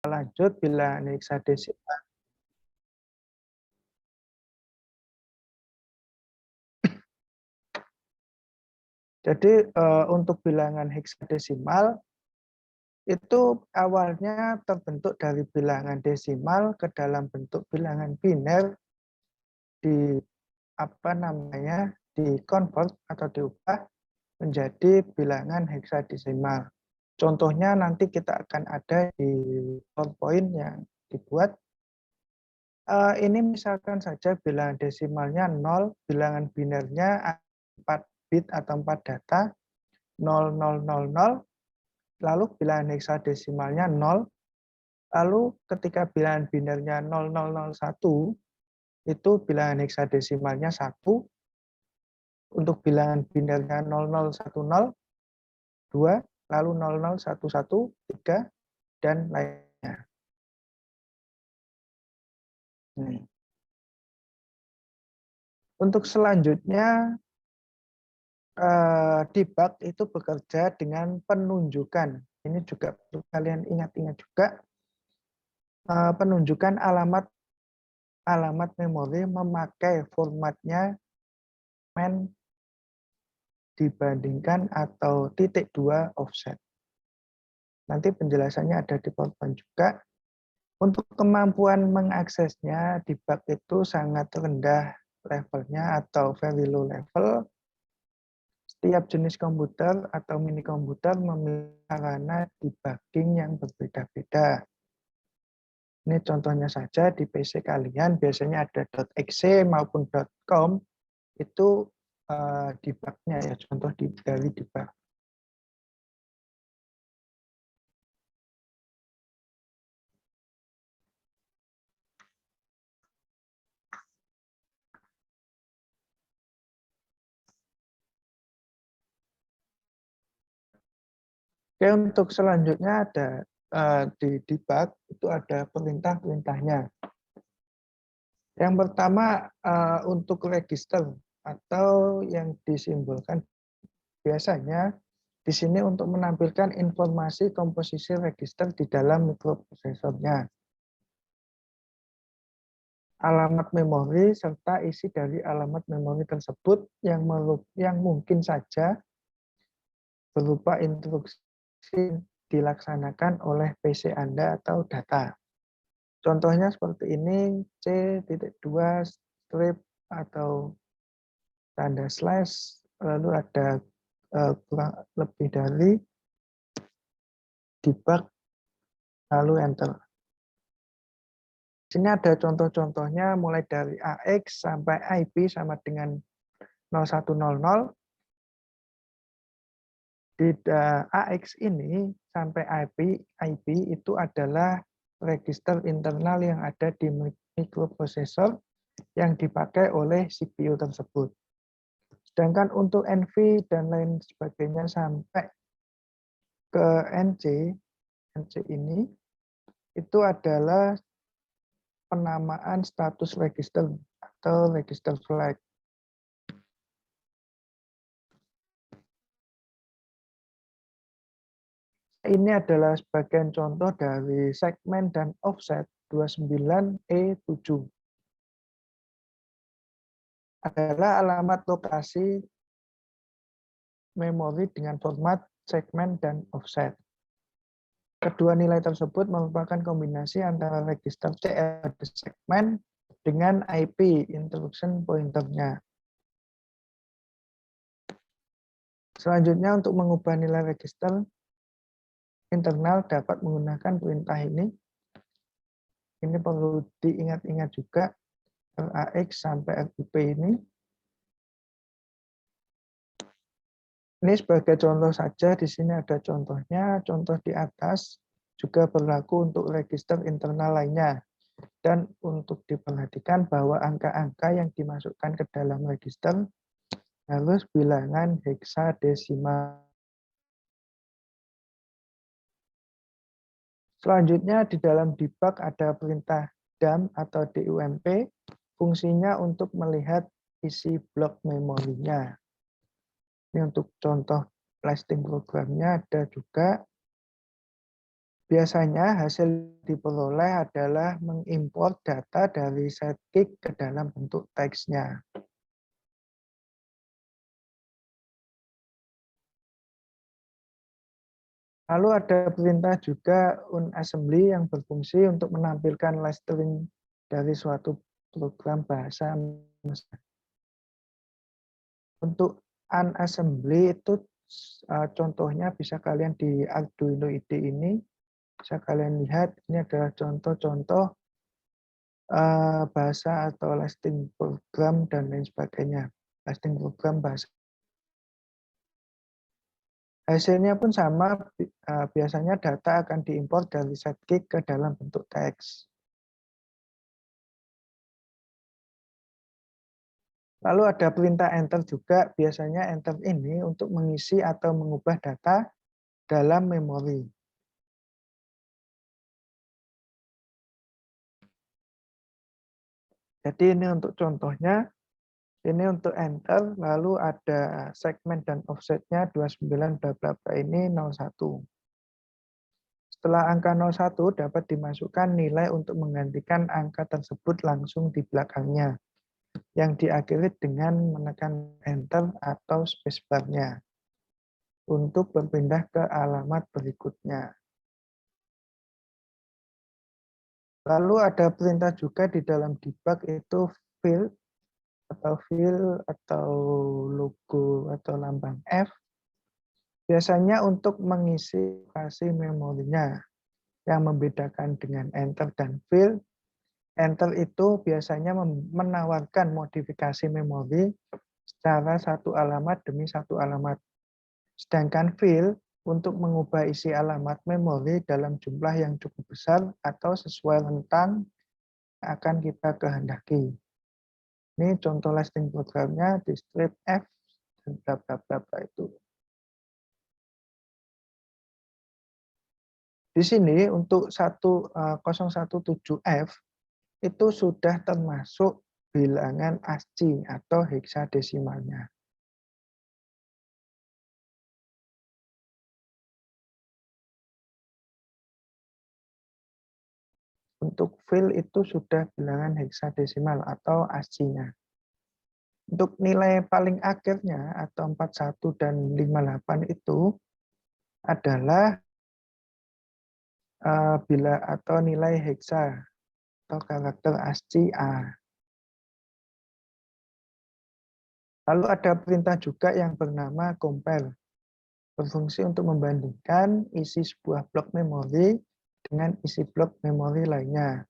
lanjut bilangan heksadesimal. Jadi untuk bilangan heksadesimal itu awalnya terbentuk dari bilangan desimal ke dalam bentuk bilangan biner di dikonvert atau diubah menjadi bilangan heksadesimal. Contohnya nanti kita akan ada di PowerPoint yang dibuat. Ini misalkan saja bilangan desimalnya 0, bilangan binernya 4 bit atau 4 data, 0000, lalu bilangan heksadesimalnya 0, lalu ketika bilangan binernya 0001, itu bilangan heksadesimalnya 1, untuk bilangan binernya 0010, 2, lalu 0011, 3, dan lainnya. Untuk selanjutnya, debug itu bekerja dengan penunjukan. Ini juga perlu kalian ingat-ingat juga. Penunjukan alamat memori memakai formatnya main dibandingkan atau ×2 offset. Nanti penjelasannya ada di PowerPoint juga. Untuk kemampuan mengaksesnya, debug itu sangat rendah levelnya atau very low level. Setiap jenis komputer atau mini komputer memiliki sarana debugging yang berbeda-beda. Ini contohnya saja di PC kalian biasanya ada .exe maupun .com, itu debugnya ya, contoh dari debug. Oke, untuk selanjutnya ada di debug itu ada perintah-perintahnya. Yang pertama untuk register atau yang disimbolkan biasanya di sini untuk menampilkan informasi komposisi register di dalam mikroprosesornya. Alamat memori serta isi dari alamat memori tersebut yang mungkin saja berupa instruksi dilaksanakan oleh PC Anda atau data. Contohnya seperti ini, C.2 strip atau tanda slash, lalu ada kurang lebih dari debug, lalu enter. Sini ada contoh-contohnya mulai dari AX sampai IP sama dengan 0100. Di AX ini sampai IP itu adalah register internal yang ada di mikroprosesor yang dipakai oleh CPU tersebut. Sedangkan untuk NV dan lain sebagainya sampai ke NC ini itu adalah penamaan status register atau register flag. Ini adalah sebagian contoh dari segmen dan offset 29E7. Adalah alamat lokasi memori dengan format segmen dan offset. Kedua nilai tersebut merupakan kombinasi antara register CL pada segmen dengan IP instruction pointernya. Selanjutnya untuk mengubah nilai register internal dapat menggunakan perintah ini. Ini perlu diingat-ingat juga, RAX sampai RIP ini. Ini sebagai contoh saja, di sini ada contohnya, contoh di atas juga berlaku untuk register internal lainnya. Dan untuk diperhatikan bahwa angka-angka yang dimasukkan ke dalam register harus bilangan heksadesimal. Selanjutnya di dalam debug ada perintah dump atau dump, fungsinya untuk melihat isi blok memorinya. Ini untuk contoh blasting programnya ada juga. Biasanya hasil diperoleh adalah mengimport data dari sidekick ke dalam bentuk teksnya. Lalu ada perintah juga unassembly yang berfungsi untuk menampilkan listring dari suatu program bahasa mesin. Untuk unassembly itu contohnya bisa kalian di Arduino IDE ini, bisa kalian lihat ini adalah contoh-contoh bahasa atau listing program dan lain sebagainya. Listing program bahasa. Hasilnya pun sama, biasanya data akan diimpor dari sidekick ke dalam bentuk teks. Lalu ada perintah enter juga, biasanya enter ini untuk mengisi atau mengubah data dalam memori. Jadi ini untuk contohnya, ini untuk enter, lalu ada segmen dan offsetnya 29 bla bla bla ini 01. Setelah angka 01 dapat dimasukkan nilai untuk menggantikan angka tersebut langsung di belakangnya, yang diakhiri dengan menekan enter atau spacebar-nya untuk berpindah ke alamat berikutnya. Lalu ada perintah juga di dalam debug itu fill atau logo atau lambang F, biasanya untuk mengisi lokasi memorinya. Yang membedakan dengan enter dan fill, enter itu biasanya menawarkan modifikasi memori secara satu alamat demi satu alamat. Sedangkan fill untuk mengubah isi alamat memori dalam jumlah yang cukup besar atau sesuai rentang yang akan kita kehendaki. Ini contoh listing programnya di strip F dan bla bla bla bla itu. Di sini untuk 017F itu sudah termasuk bilangan ASCII atau heksadesimalnya. Untuk fill itu sudah bilangan heksadesimal atau ASCII-nya. Untuk nilai paling akhirnya atau 41 dan 58 itu adalah bila atau nilai heksa atau karakter ASCII A. Lalu ada perintah juga yang bernama compare, berfungsi untuk membandingkan isi sebuah blok memori dengan isi blok memori lainnya.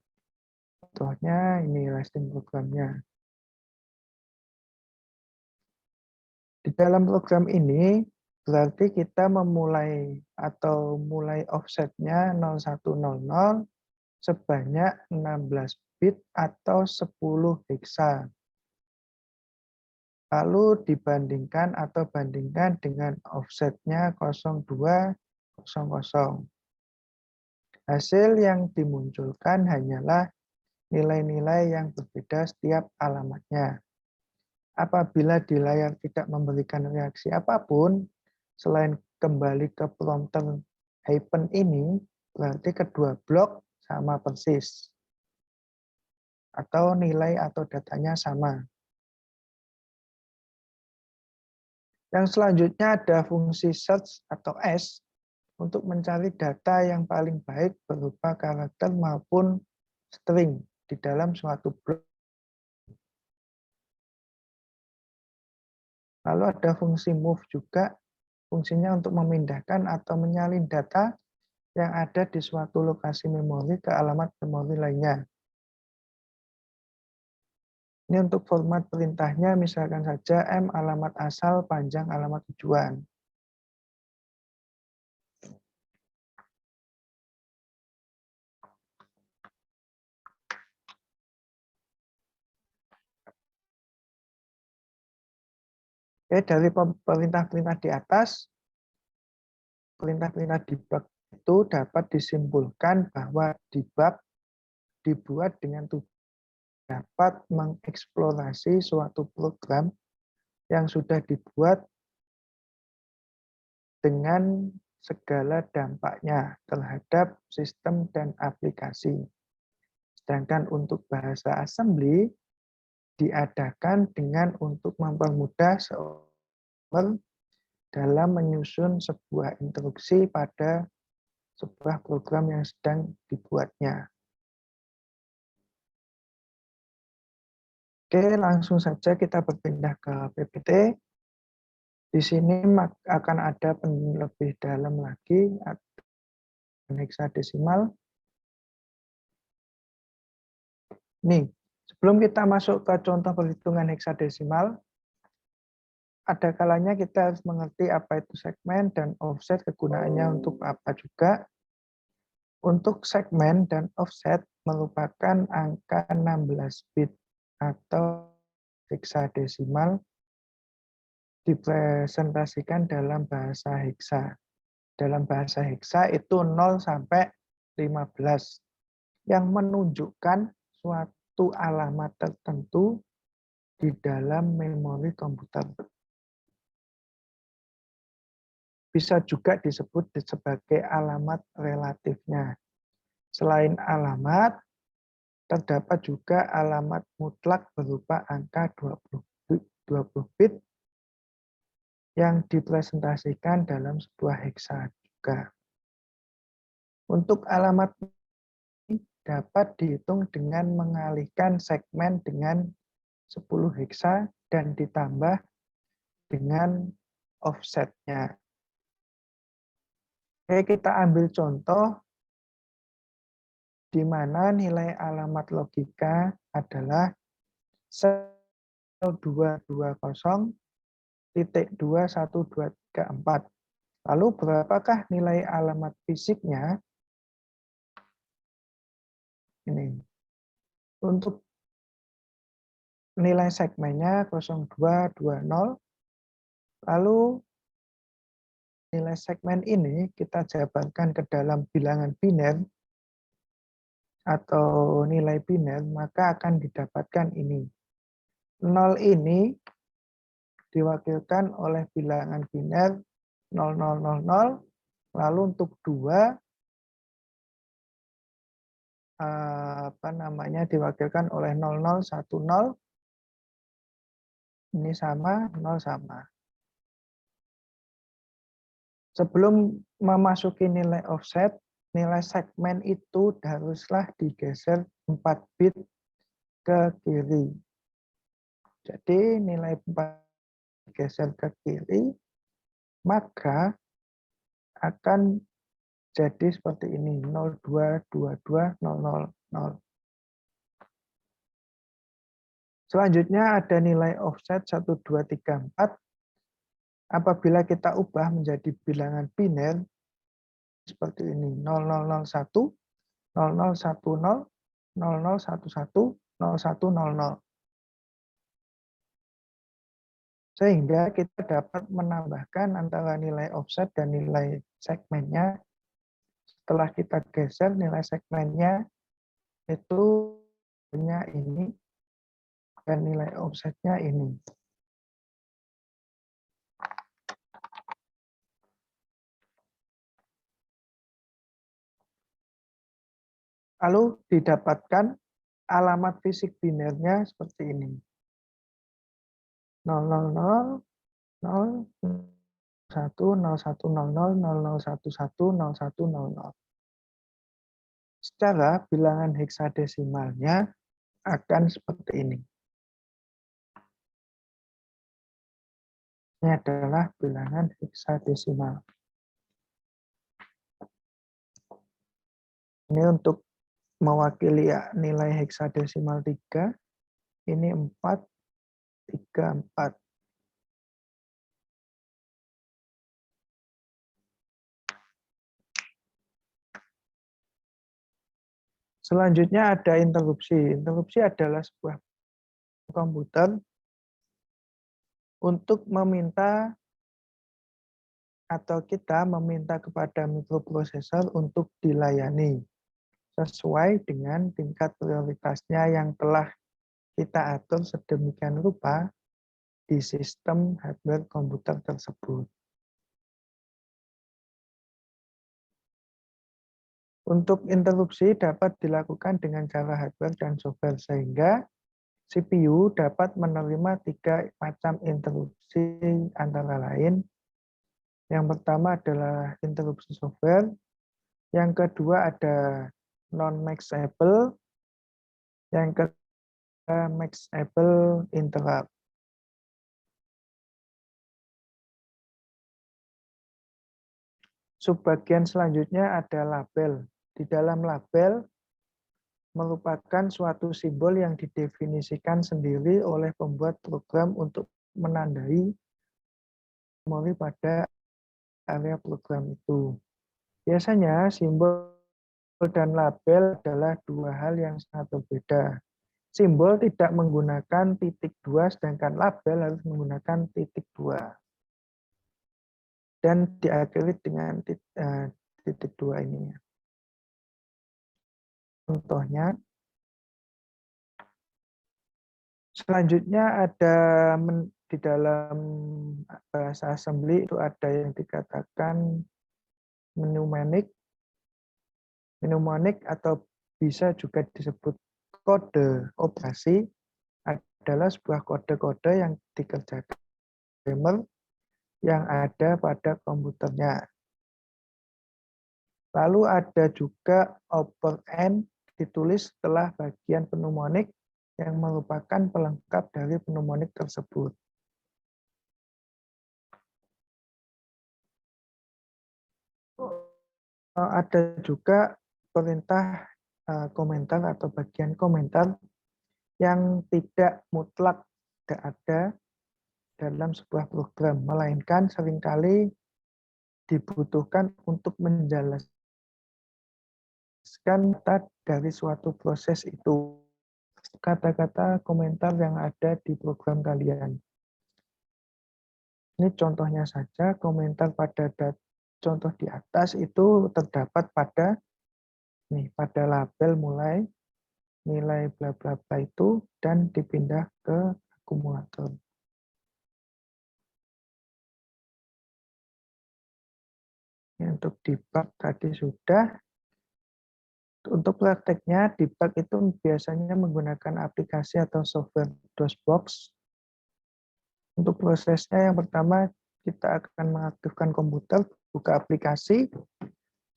Contohnya ini listing programnya. Di dalam program ini berarti kita memulai atau mulai offsetnya 0100 sebanyak 16 bit atau 10 heksa. Lalu dibandingkan atau bandingkan dengan offsetnya 0200. Hasil yang dimunculkan hanyalah nilai-nilai yang berbeda setiap alamatnya. Apabila di layar tidak memberikan reaksi apapun, selain kembali ke prompter hyphen ini, berarti kedua blok sama persis. Atau nilai atau datanya sama. Yang selanjutnya ada fungsi search atau S untuk mencari data yang paling baik berupa karakter maupun string di dalam suatu blok. Lalu ada fungsi move juga, fungsinya untuk memindahkan atau menyalin data yang ada di suatu lokasi memori ke alamat memori lainnya. Ini untuk format perintahnya, misalkan saja M alamat asal panjang alamat tujuan. Oke, dari perintah-perintah di atas, perintah-perintah debug itu dapat disimpulkan bahwa debug dibuat dengan tujuan dapat mengeksplorasi suatu program yang sudah dibuat dengan segala dampaknya terhadap sistem dan aplikasi. Sedangkan untuk bahasa assembly diadakan dengan untuk mempermudah seorang dalam menyusun sebuah instruksi pada sebuah program yang sedang dibuatnya. Oke, langsung saja kita berpindah ke PPT. Di sini akan ada lebih dalam lagi heksadesimal. Nih, sebelum kita masuk ke contoh perhitungan heksadesimal, ada kalanya kita harus mengerti apa itu segmen dan offset, kegunaannya untuk apa juga. Untuk segmen dan offset merupakan angka 16 bit atau heksadesimal dipresentasikan dalam bahasa heksa. Dalam bahasa heksa itu 0 sampai 15 yang menunjukkan suatu alamat tertentu di dalam memori komputer. Bisa juga disebut sebagai alamat relatifnya. Selain alamat, terdapat juga alamat mutlak berupa angka 20 bit yang dipresentasikan dalam sebuah heksa juga. Untuk alamat ini dapat dihitung dengan mengalihkan segmen dengan 10 heksa dan ditambah dengan offsetnya. Oke, kita ambil contoh di mana nilai alamat logika adalah 220.21234. Lalu berapakah nilai alamat fisiknya? Ini. Untuk nilai segmennya 0220. Lalu nilai segmen ini kita jabarkan ke dalam bilangan biner atau nilai biner, maka akan didapatkan ini. 0 ini diwakilkan oleh bilangan biner 0000, lalu untuk 2 diwakilkan oleh 0010, ini sama, 0 sama. Sebelum memasuki nilai offset, nilai segmen itu haruslah digeser 4 bit ke kiri. Jadi nilai 4 digeser ke kiri, maka akan jadi seperti ini, 022200. Selanjutnya ada nilai offset 1234. Apabila kita ubah menjadi bilangan biner, seperti ini, 0001, 0010, 0011, 0100. Sehingga kita dapat menambahkan antara nilai offset dan nilai segmennya. Setelah kita geser nilai segmennya itu ini dan nilai offsetnya ini. Lalu didapatkan alamat fisik binernya seperti ini. 000, 0, 1, 0100, 0011, 0100. Secara bilangan heksadesimalnya akan seperti ini. Ini adalah bilangan heksadesimal. Ini untuk mewakili nilai heksadesimal 3, ini 4, 3, 4. Selanjutnya ada interupsi. Interupsi adalah sebuah komputer untuk meminta atau kita meminta kepada mikroprosesor untuk dilayani sesuai dengan tingkat prioritasnya yang telah kita atur sedemikian rupa di sistem hardware komputer tersebut. Untuk interupsi dapat dilakukan dengan cara hardware dan software, sehingga CPU dapat menerima 3 macam interupsi antara lain. Yang pertama adalah interupsi software, yang kedua ada non-maxable, yang ketiga maxable interrupt. Subbagian selanjutnya ada label. Di dalam label merupakan suatu simbol yang didefinisikan sendiri oleh pembuat program untuk menandai memori pada area program itu. Biasanya simbol dan label adalah dua hal yang sangat berbeda. Simbol tidak menggunakan titik 2, sedangkan label harus menggunakan titik 2. Dan diakhiri dengan titik 2 ini. Contohnya, selanjutnya ada di dalam bahasa assembly itu ada yang dikatakan mnemonic. Mnemonic atau bisa juga disebut kode operasi adalah sebuah kode-kode yang dikerjakan programmer yang ada pada komputernya. Lalu ada juga operand ditulis setelah bagian mnemonic yang merupakan pelengkap dari mnemonic tersebut. Ada juga perintah komentar atau bagian komentar yang tidak mutlak tidak ada dalam sebuah program, melainkan seringkali dibutuhkan untuk menjelaskan kata dari suatu proses itu. Kata-kata komentar yang ada di program kalian. Ini contohnya saja, komentar pada contoh di atas itu terdapat pada label mulai nilai bla bla bla itu dan dipindah ke akumulator. Untuk debug tadi sudah. Untuk prakteknya, debug itu biasanya menggunakan aplikasi atau software DOSBox. Untuk prosesnya yang pertama, kita akan mengaktifkan komputer, buka aplikasi.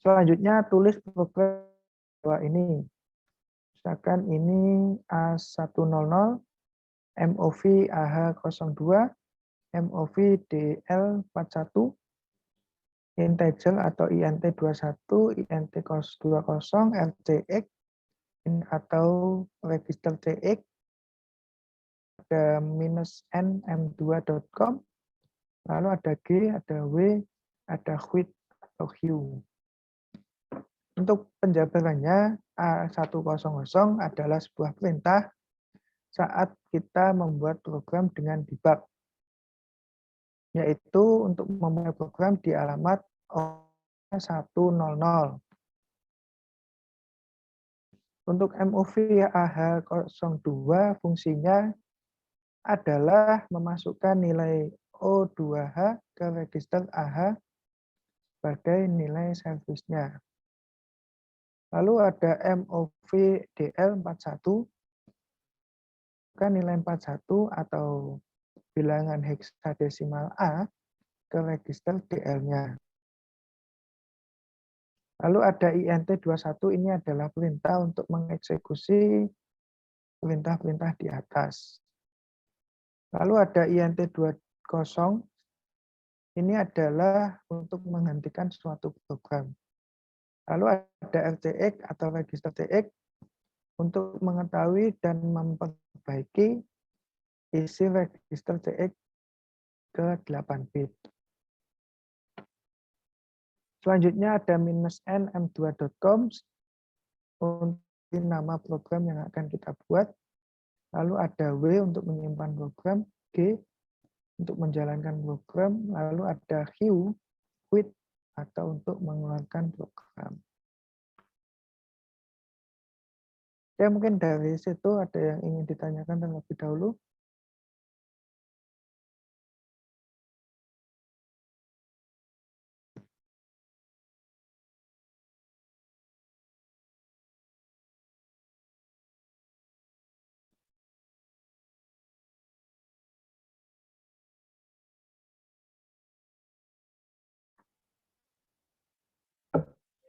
Selanjutnya, tulis program ini. Misalkan ini A100, MOV AH02, MOV DL41, integer atau INT21, INT20, RCX, atau register CX, ada -n m2.com, lalu ada G, ada W, ada quit atau hue. Untuk penjabarannya, A100 adalah sebuah perintah saat kita membuat program dengan debug, yaitu untuk memulai program di alamat 100. Untuk MOV AH02 fungsinya adalah memasukkan nilai O2H ke register AH sebagai nilai servisnya. Lalu ada MOV DL41, kan nilai 41 atau bilangan heksadesimal A ke register DL-nya. Lalu ada INT21, ini adalah perintah untuk mengeksekusi perintah-perintah di atas. Lalu ada INT20, ini adalah untuk menghentikan suatu program. Lalu ada RCX atau register CX untuk mengetahui dan memperbaiki isi register CX ke 8 bit. Selanjutnya ada -n m2.com untuk nama program yang akan kita buat. Lalu ada W untuk menyimpan program, G untuk menjalankan program, lalu ada Q, quit, atau untuk mengeluarkan program. Ya, mungkin dari situ ada yang ingin ditanyakan terlebih dahulu.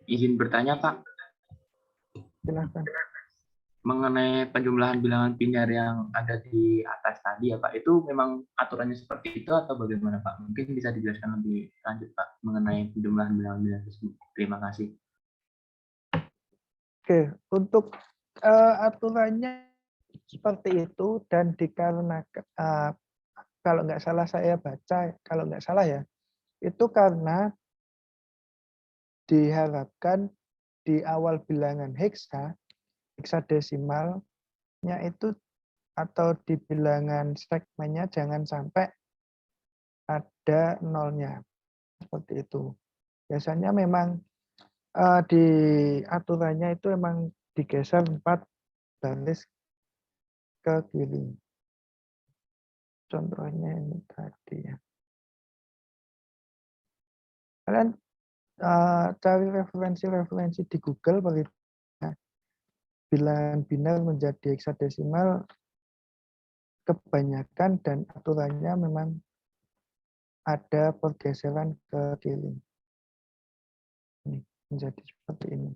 Izin bertanya, Pak. Silahkan. Mengenai penjumlahan bilangan biner yang ada di atas tadi ya Pak, itu memang aturannya seperti itu atau bagaimana Pak? Mungkin bisa dijelaskan lebih lanjut Pak mengenai penjumlahan bilangan biner tersebut. Terima kasih. Oke, untuk aturannya seperti itu dan dikarenakan kalau nggak salah saya baca, kalau nggak salah ya, itu karena diharapkan di awal bilangan heksadesimalnya itu atau di bilangan segmennya jangan sampai ada nolnya. Seperti itu. Biasanya memang di aturannya itu memang digeser 4 baris ke kiri. Contohnya ini tadi ya. Kalian cari referensi-referensi di Google bilangan biner menjadi heksadesimal kebanyakan dan aturannya memang ada pergeseran ke kiri. Ini menjadi seperti ini.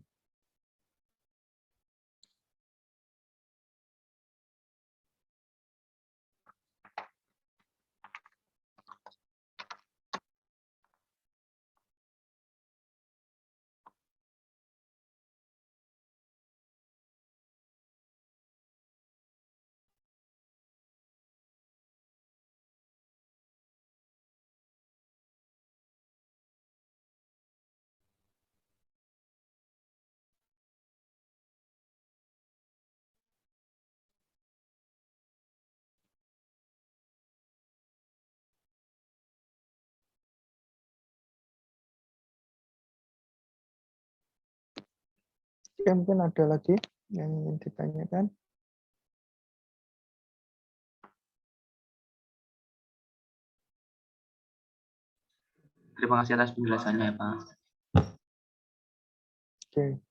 Ya, mungkin ada lagi yang ingin ditanyakan. Terima kasih atas penjelasannya ya Pak. Oke.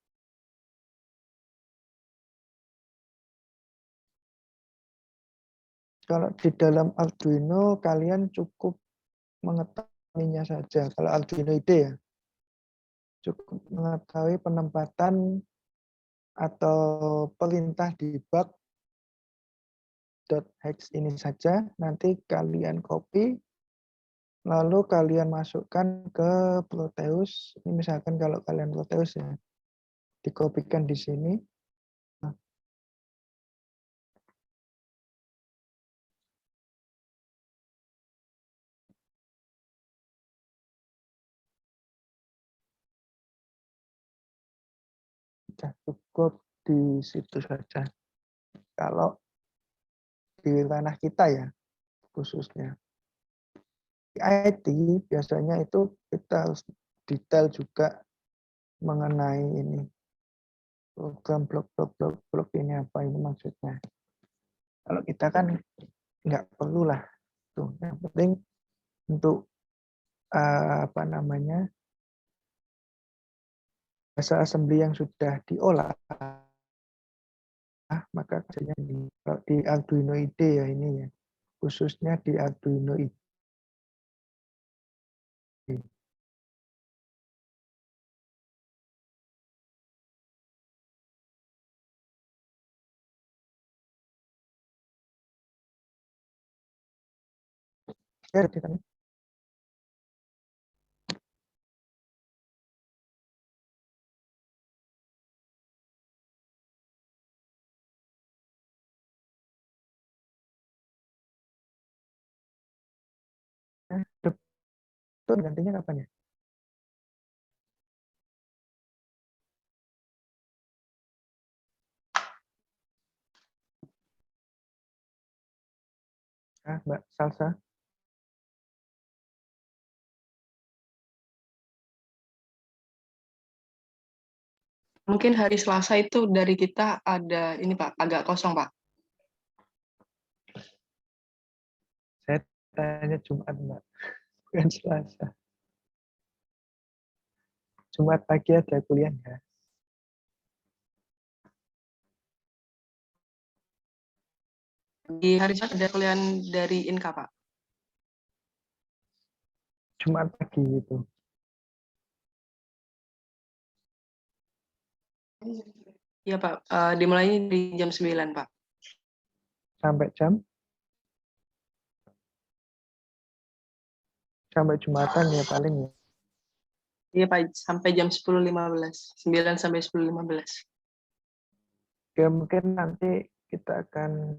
Kalau di dalam Arduino kalian cukup mengetahuinya saja. Kalau Arduino IDE ya, cukup mengetahui penempatan atau perintah debug .hex ini saja. Nanti kalian copy, lalu kalian masukkan ke Proteus. Ini misalkan kalau kalian Proteus ya, dikopikan di sini. Nah, sudah cukup di situ saja. Kalau di ranah kita ya, khususnya. Di IT biasanya itu kita harus detail juga mengenai ini. Program blok ini apa ini maksudnya. Kalau kita kan nggak perlu lah. Tuh, yang penting untuk apa namanya bahasa assembly yang sudah diolah, maka kerjanya di Arduino IDE ya ini ya, khususnya di Arduino IDE. Ya, kita betul gantinya kapan ya? Mbak Salsa. Mungkin hari Selasa itu dari kita ada ini Pak, agak kosong Pak. Saya tanya Jumat Mbak, bukan Selasa. Jumat pagi ada kuliah ya? Di hari Jumat ada kuliah dari Inka Pak. Jumat pagi itu. Iya Pak, dimulainya di jam 9 Pak. Sampai sampai Jumatan ya paling ya. Iya Pak, sampai jam 10.15. 9 sampai 10.15. Oke, mungkin nanti kita akan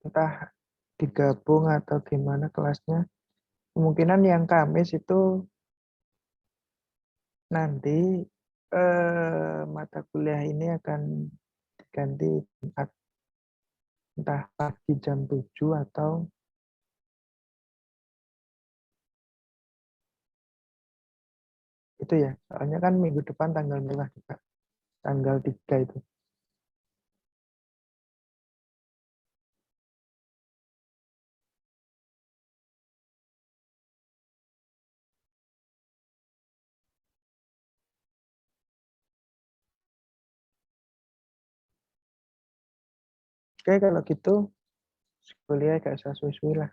entah digabung atau gimana kelasnya. Kemungkinan yang Kamis itu nanti mata kuliah ini akan diganti Jumat. Entah pagi jam 7 atau itu ya. Soalnya kan minggu depan tanggal merah juga. Tanggal 3 itu. Oke, kalau gitu kuliah gak usah suwi-suwi lah.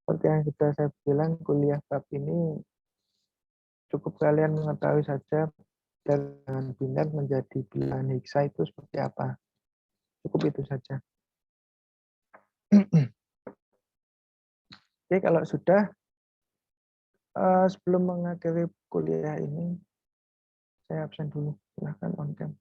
Seperti yang sudah saya bilang, kuliah bab ini cukup kalian mengetahui saja bilangan biner menjadi bilangan heksa itu seperti apa. Cukup itu saja. Oke, kalau sudah, sebelum mengakhiri kuliah ini, saya absen dulu. Silahkan on cam.